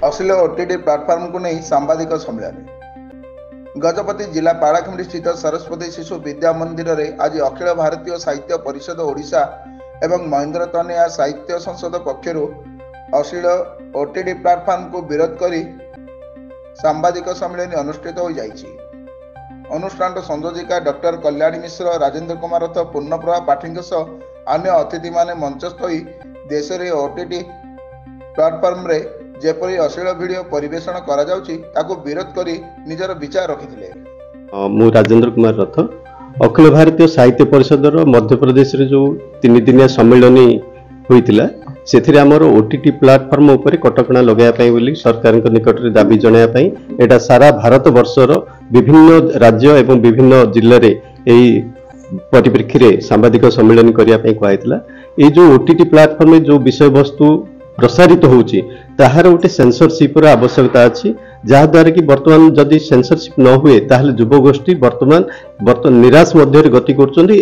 अश्लील OTT platform को नहीं सांबादिक सम्मेलन। गजपति जिला पाड़ाखिंडी स्थित सरस्वती शिशु विद्या मंदिर में आज अखिल भारतीय साहित्य परिषद ओडिशा एवं महेंद्र तनया साहित्य संसद पक्षर अश्लील ओटीटी प्लाटफर्म को विरोध कर सांबादिक सम्मेलन अनुष्ठित हो जाइछि। अनुष्ठान संयोजिका डॉक्टर कल्याणी मिश्र, राजेंद्र कुमार रथ, पूर्णप्रभा पाठी अन्य अतिथि माने मंचस्थ होई देश में ओटीटी प्लाटफर्म रे जेपरी अश्लील वीडियो परिवेषण करा जाउछि ताको विरोध करी निजर विचार रखिथिले। मु राजेंद्र कुमार रथ अखिल भारतीय साहित्य परिषद मध्य प्रदेश रे जो 3 दिनिया सम्मेलन होइतिला सेथिरे हमर ओटीटी प्लाटफर्म ऊपर कटकणा लगाया पई बोली सरकार निकट रे दाबी जणाया पई एटा सारा भारत वर्षर विभिन्न राज्य एवं विभिन्न जिल्ला रे एई परिप्रेक्षी रे सांबादिक सम्मेलन करिया पई कहैतिला। ए जो ओटीटी प्लाटफर्म जो विषय वस्तु प्रसारित होउची ताहार गोटे सेंसरशिप आवश्यकता अच्छी जहाँ द्वारा कि वर्तमान जदि सेंसरशिप न हुए ताहले युवगोष्ठी वर्तमान निराश मध्य गति कर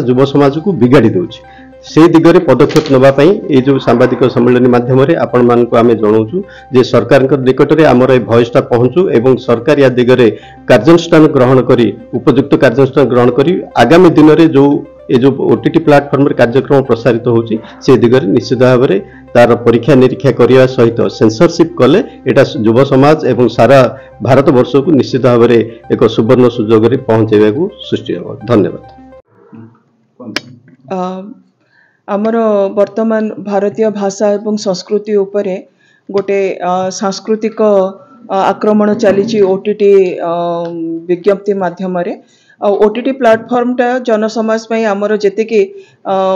युव समाज को बिगाड़ी दौची। से दिगरे पदक्षेप नवा ये जो सांबादिक सम्मेलन माध्यम आपण मानक आमे जणाउछु जे सरकार निकट में आमर ए भयसटा पहुँचू एवं सरकार या दिगरे कार्यानुष्ठान ग्रहण करी उपयुक्त कार्यानुष्ठान ग्रहण करी आगामी दिन में जो ओटीटी प्लाटफर्म कार्यक्रम प्रसारित होची से दिगरे निश्चित भाव में तार परीक्षा निरीक्षा करने सहित सेंसरशिप कले एटा युव समाज एवं सारा भारत वर्ष को निश्चित भाव में एक सुवर्ण सुजोग पहुंचाइबा को सृष्टि हो। धन्यवाद। आमर वर्तमान भारतीय भाषा एवं संस्कृति उपरे गोटे सांस्कृतिक आक्रमण चली ओटीटी विज्ञप्ति माध्यम ओटीटी प्लाटफर्म टा जनसमाज में आमर जेतिकी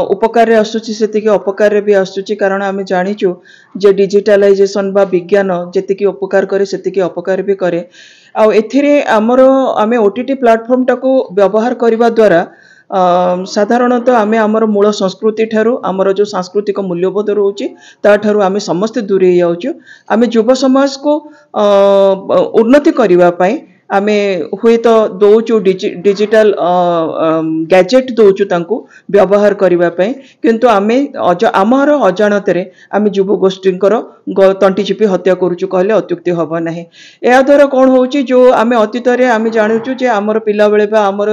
उपकार आसूची सेतिकी अपकार भी आसूची कारण आम जानिचु जे डिजिटलाइजेशन बा विज्ञान जेतिकी उपकार करे सेतिकी अपकार भी करे। आ एथिरे आमर आमे ओटीटी प्लाटफर्म टा को व्यवहार करबा द्वारा साधारणतः आमे आमर मूल संस्कृति ठारू आमर जो सांस्कृतिक मूल्यबोध रोची ता ठारू आमे समस्त दूरे जाउछु। आमे युव समाज को उन्नति करबा पई आमे हुए तो दौचु डिजिटल गैजेट दौचु तांको व्यवहार करबा पई किंतु आमे आमर अजाणतरे आमे युव गोष्ठींकर तंटी चिपी हत्या करूचु कहले अत्युक्ति हबो नाही। या द्वारा कोन होउची जो आमे अतीत रे आमे जानुचु जे आमर पिला बेले बा आमर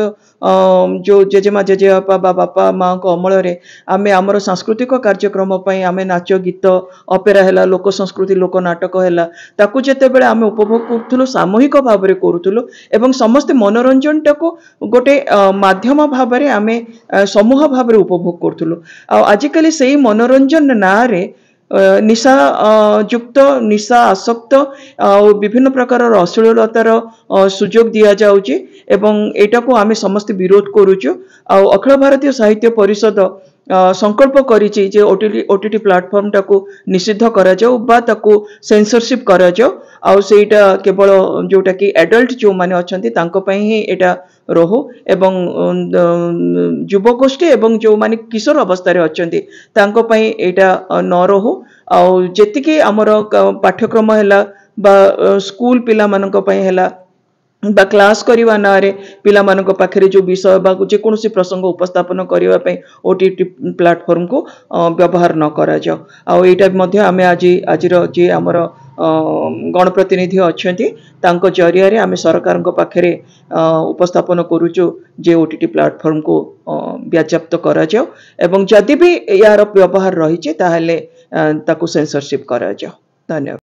जो जेजेमा जेजेबापा बा बापा माँ को अमल रे आमे आमर सांस्कृतिक कार्यक्रम पई आमे नाच गीत ऑपेरा हैला लोक संस्कृति लोक नाटक हैला ताकू जेते बेले आमे उपभोग करथुलो सामूहिक भाव रे करूथुलो एवं समस्त मनोरंजन टाको गोटे माध्यम भाव रे आमे समूह भाव रे उपभोग करथुलो। आजिकली सेही मनोरंजन ना रे निशा युक्त निशा आसक्त विभिन्न प्रकार अश्लीलतार सुजोग दिया जाउची एवं एटा को आमे समस्त विरोध करूचु। अखिल भारतीय साहित्य परिषद संकल्प करिछि जे ओटीटी प्लाटफर्म टाको निषिद्ध करा जाऊ बा ताको सेंसरशिप करा जाऊ आउ सेटा केवल जोटा कि एडल्ट जो माने अछंती तांको पई ही एटा रहो एवं युवगोष्ठी एवं जो माने किशोर अवस्था रे अछंती तांको पई एटा न रहो आउ जेतिकी हमर पाठ्यक्रम हैला बा स्कूल पिला मानक पई हैला बा क्लास करवा ना रे पिला मानक पाखरे जो विषय बा जेकोसी प्रसंग उपस्थापन करबा पई ओटीटी प्लाटफर्म को व्यवहार न करा जाओ। आ एटा मध्ये आमे आजिर जे हमर गणप्रतिनिधि अछंती तांको जरिया रे आमे सरकार को पाखरे उपस्थापन करूचु जे ओटीटी प्लाटफर्म को व्याज्याप्त करा जाओ एवं जदि भी यार व्यवहार रही ताहले ताको सेंसरशिप करा जाओ। धन्यवाद।